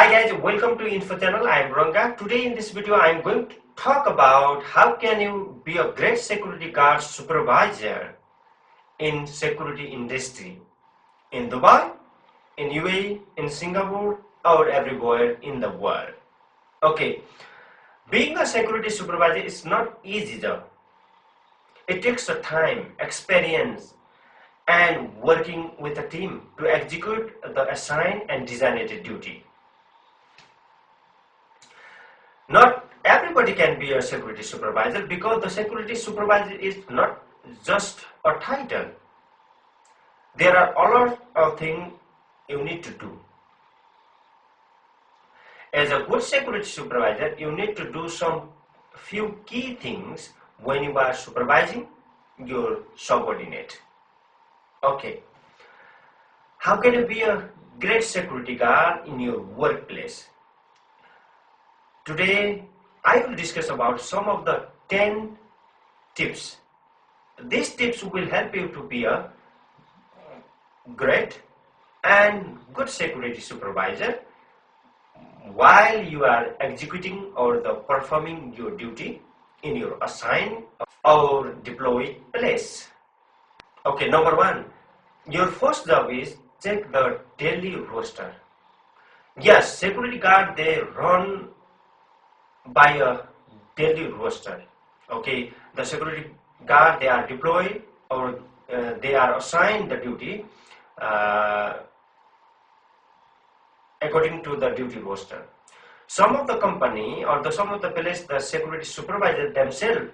Hi guys, welcome to Info Channel. I am Ranga. Today in this video I am going to talk about how can you be a great security guard supervisor in security industry in Dubai, in UAE, in Singapore, or everywhere in the world. Okay, being a security supervisor is not easy job. It takes a time, experience, and working with a team to execute the assigned and designated duty. Not everybody can be a security supervisor because the security supervisor is not just a title. There are a lot of things you need to do. As a good security supervisor, you need to do some few key things when you are supervising your subordinate. Okay. How can you be a great security guard in your workplace? Today, I will discuss about some of the 10 tips. These tips will help you to be a great and good security supervisor while you are executing or performing your duty in your assigned or deployed place. Okay, number one, your first job is check the daily roster. Yes, security guard, they run by a daily roster. Okay, the security guard, they are deployed or they are assigned the duty according to the duty roster. Some of the company or some of the place, the security supervisor themselves,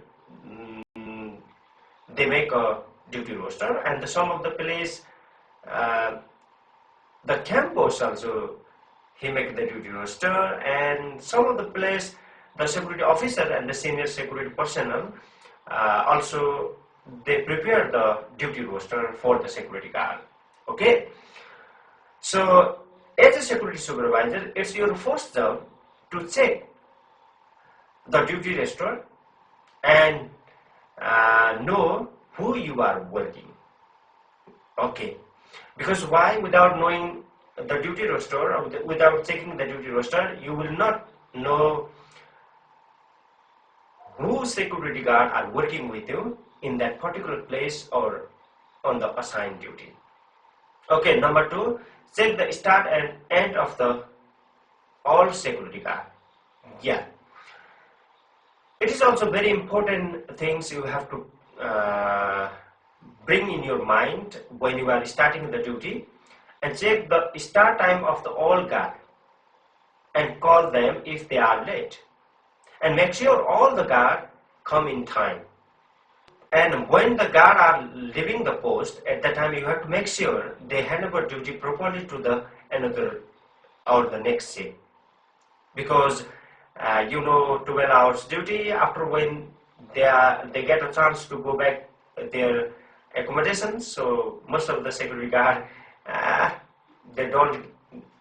they make a duty roster, and some of the place, the campus also, he make the duty roster, and some of the place, the security officer and the senior security personnel also, they prepare the duty roster for the security guard. Okay, so as a security supervisor, it's your first job to check the duty roster and know who you are working. Okay, because why? Without knowing the duty roster or without checking the duty roster, you will not know who security guard are working with you in that particular place or on the assigned duty. Okay, number two, check the start and end of the all security guard. Yeah, it is also very important things you have to bring in your mind when you are starting the duty, and check the start time of the all guard and call them if they are late, and make sure all the guard come in time. And when the guard are leaving the post, at that time you have to make sure they hand over duty properly to the another or the next shift, because 12 hours duty, after when they get a chance to go back their accommodation, so most of the security guard they don't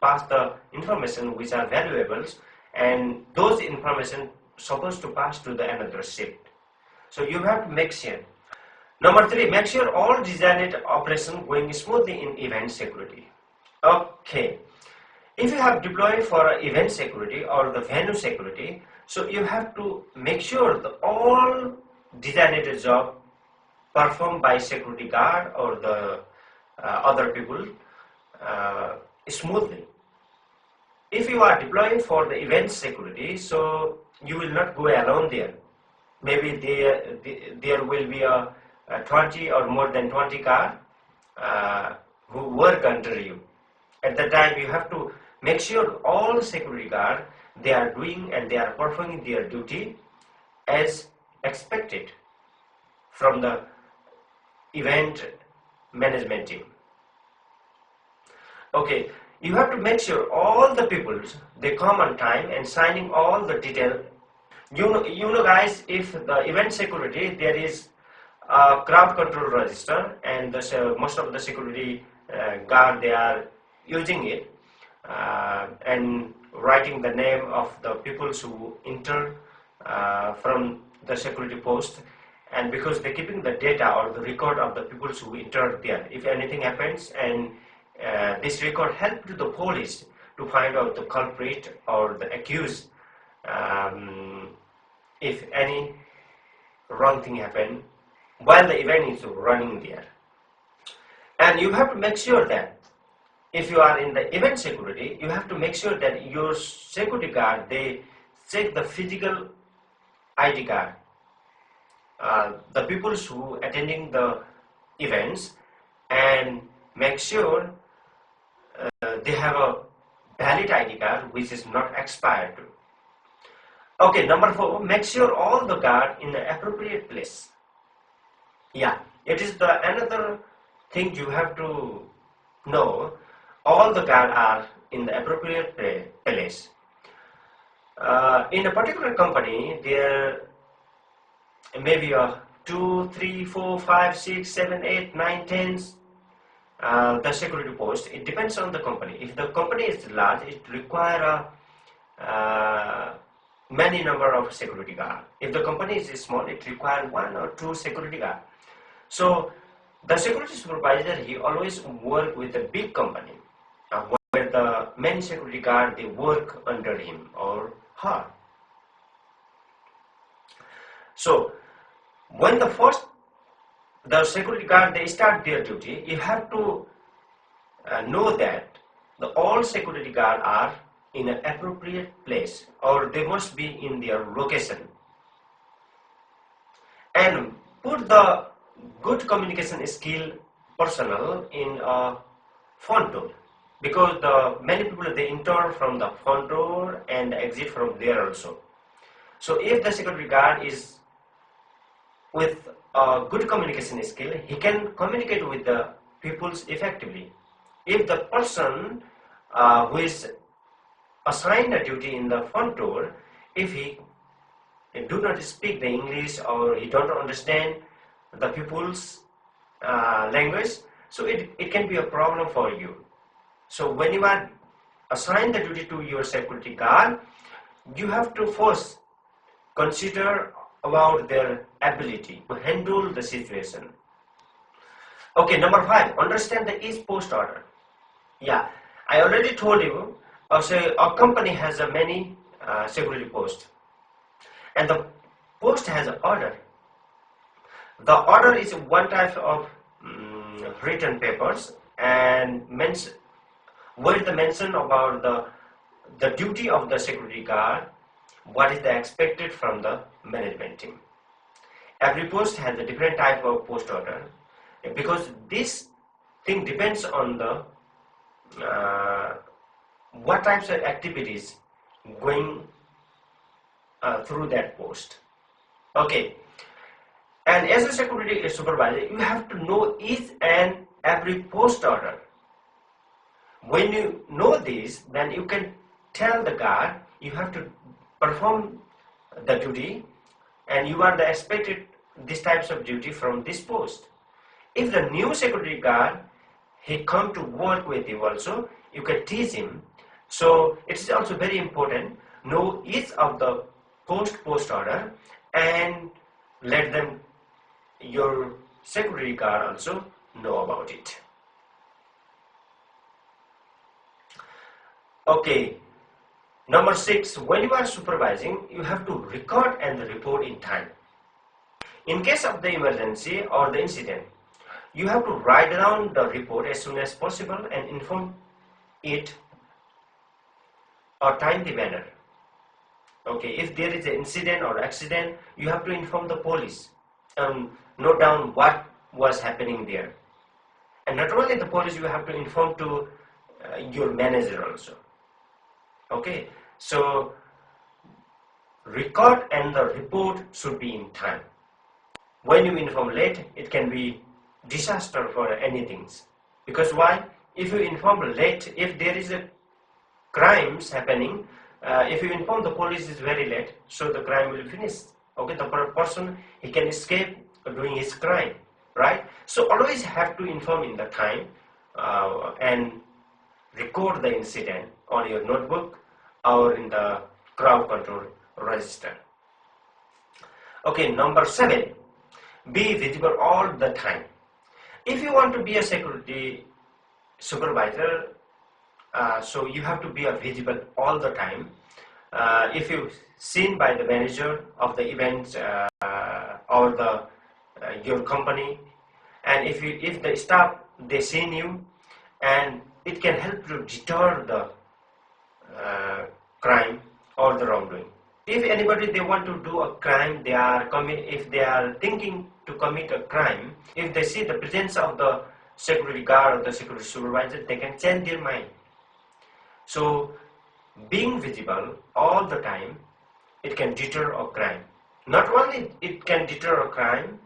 pass the information which are valuables, and those information supposed to pass to the another shift. So you have to make sure. Number three, make sure all designated operation going smoothly in event security. Okay, if you have deployed for event security or the venue security, so you have to make sure that all designated job performed by security guard or the other people smoothly. If you are deploying for the event security, so you will not go alone there. Maybe there will be a 20 or more than 20 guard who work under you. At that time, you have to make sure all security guard, they are doing and they are performing their duty as expected from the event management team. Okay, you have to make sure all the people, they come on time and signing all the detail. You know guys, if the event security, there is a crowd control register, and most of the security guard, they are using it and writing the name of the people who enter from the security post, and because they're keeping the data or the record of the people who entered there, if anything happens, and this record help to the police to find out the culprit or the accused if any wrong thing happened while the event is running there. And you have to make sure that if you are in the event security, you have to make sure that your security guard, they check the physical ID card. The people who attending the events, and make sure they have a valid ID card which is not expired. Okay, number 4, make sure all the guard in the appropriate place. Yeah, it is the another thing you have to know. All the guard are in the appropriate place. In a particular company, there may be a 2, 3, 4, 5, 6, 7, 8, 9, 10 the security post. It depends on the company. If the company is large, it requires many number of security guard. If the company is small, it requires 1 or 2 security guard. So the security supervisor, he always work with a big company where the many security guard, they work under him or her. So when the security guard, they start their duty, you have to know that all security guard are in an appropriate place, or they must be in their location. And put the good communication skill personnel in a front door, because the many people, they enter from the front door and exit from there also. So if the security guard is with a good communication skill, he can communicate with the people effectively. If the person who is assigned a duty in the front door, if he do not speak the English or he don't understand the people's language, so it can be a problem for you. So when you are assigned the duty to your security guard, you have to first consider about their ability to handle the situation. Okay, number 5, understand the each post order. Yeah, I already told you, a company has a many security posts, and the post has an order. The order is one type of written papers, and where the mention about the duty of the security guard, what is the expected from the management team. Every post has a different type of post order, because this thing depends on the what types of activities going through that post. Okay, and as a security supervisor, you have to know each and every post order. When you know this, then you can tell the guard you have to perform the duty, and you are the expected these types of duty from this post. If the new security guard, he come to work with you also, you can teach him. So it is also very important, know each of the post order, and let them, your security guard also know about it. Okay, number 6, when you are supervising, you have to record and report in time. In case of the emergency or the incident, you have to write down the report as soon as possible and inform it or timely manner. Okay, if there is an incident or accident, you have to inform the police and note down what was happening there. And not only the police, you have to inform to your manager also. Okay, so record and the report should be in time. When you inform late, it can be disaster for anything. Because why? If you inform late, if there is a crimes happening, if you inform the police is very late, so the crime will finish. Okay, the person, he can escape doing his crime, right? So always have to inform in the time and record the incident on your notebook or in the crowd control register. Okay, number 7, be visible all the time. If you want to be a security supervisor, So you have to be visible all the time. If you seen by the manager of the event or the your company, and if the staff they seen you, and it can help to deter the crime or the wrongdoing. If anybody they want to do a crime, if they are thinking to commit a crime, if they see the presence of the security guard or the security supervisor, they can change their mind. So being visible all the time, it can deter a crime. Not only it can deter a crime,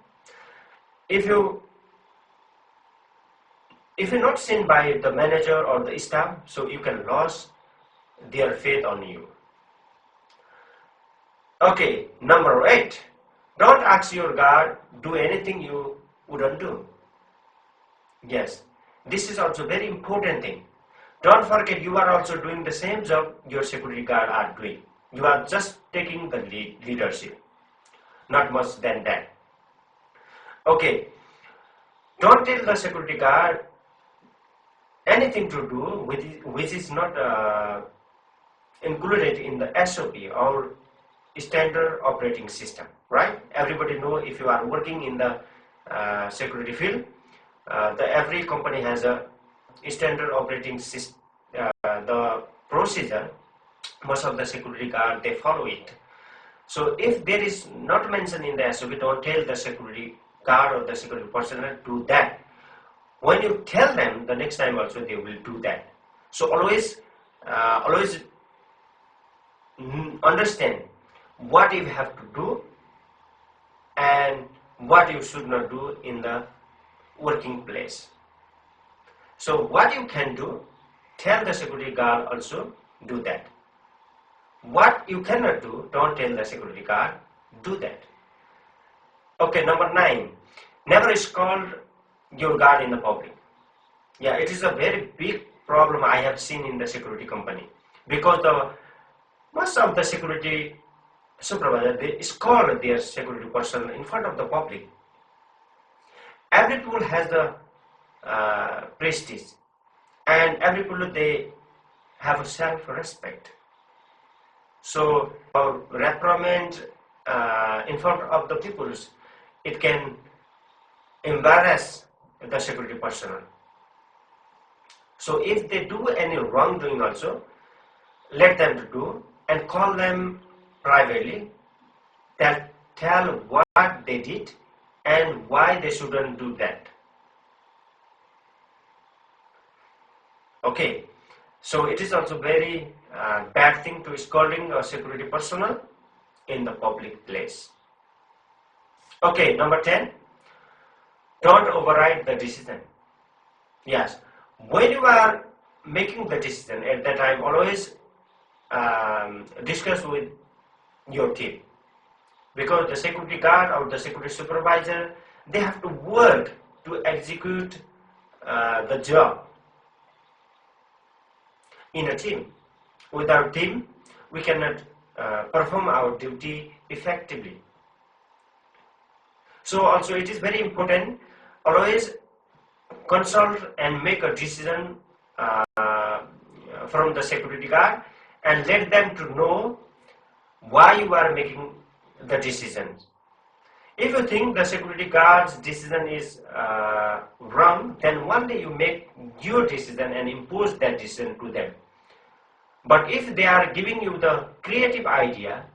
if you're not seen by the manager or the staff, so you can lose their faith on you. Okay, number 8. Don't ask your guard do anything you wouldn't do. Yes, this is also very important thing. Don't forget you are also doing the same job your security guard are doing. You are just taking the leadership, not much than that. Okay, don't tell the security guard anything to do which is not included in the SOP or standard operating system, right? Everybody know if you are working in the security field, every company has a standard operating system, the procedure. Most of the security guard they follow it. So if there is not mentioned in the SOP, don't tell the security guard or the security personnel do that. When you tell them, the next time also they will do that. So always understand what you have to do and what you should not do in the working place. So what you can do, tell the security guard also do that. What you cannot do, don't tell the security guard do that. Okay, number 9. Never scold your guard in the public. Yeah, it is a very big problem I have seen in the security company, because most of the security supervisor they scold their security personnel in front of the public. Every people has the prestige, and every people they have a self-respect. So reprimand in front of the peoples, it can embarrass the security personnel. So if they do any wrongdoing also, let them to do and call them privately, tell what they did and why they shouldn't do that. Okay, so it is also very bad thing to scolding a security personnel in the public place. Okay, number 10. Don't override the decision. Yes, when you are making the decision at that time, always discuss with your team, because the security guard or the security supervisor, they have to work to execute the job in a team. Without team, we cannot perform our duty effectively. So also it is very important, always consult and make a decision from the security guard and let them to know why you are making the decisions. If you think the security guard's decision is wrong, then one day you make your decision and impose that decision to them. But if they are giving you the creative idea,